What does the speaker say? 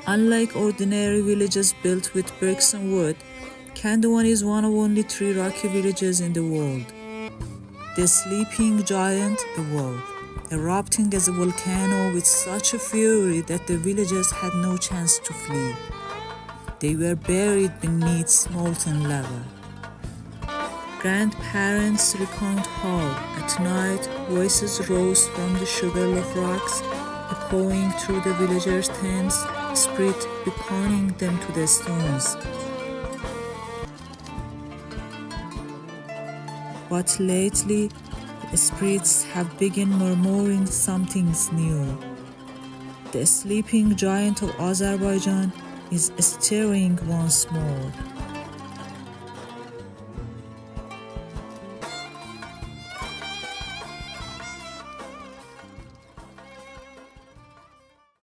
Unlike ordinary villages built with bricks and wood, Kandovan is one of only 3 rocky villages in the world. The sleeping giant awoke, erupting as a volcano with such a fury that the villagers had no chance to flee. They were buried beneath molten lava. Grandparents recount how, at night, voices rose from the sugarloaf rocks, echoing through the villagers' tents, spirit beckoning them to the stones. But lately, the spirits have begun murmuring something's new. The sleeping giant of Azerbaijan is stirring once more.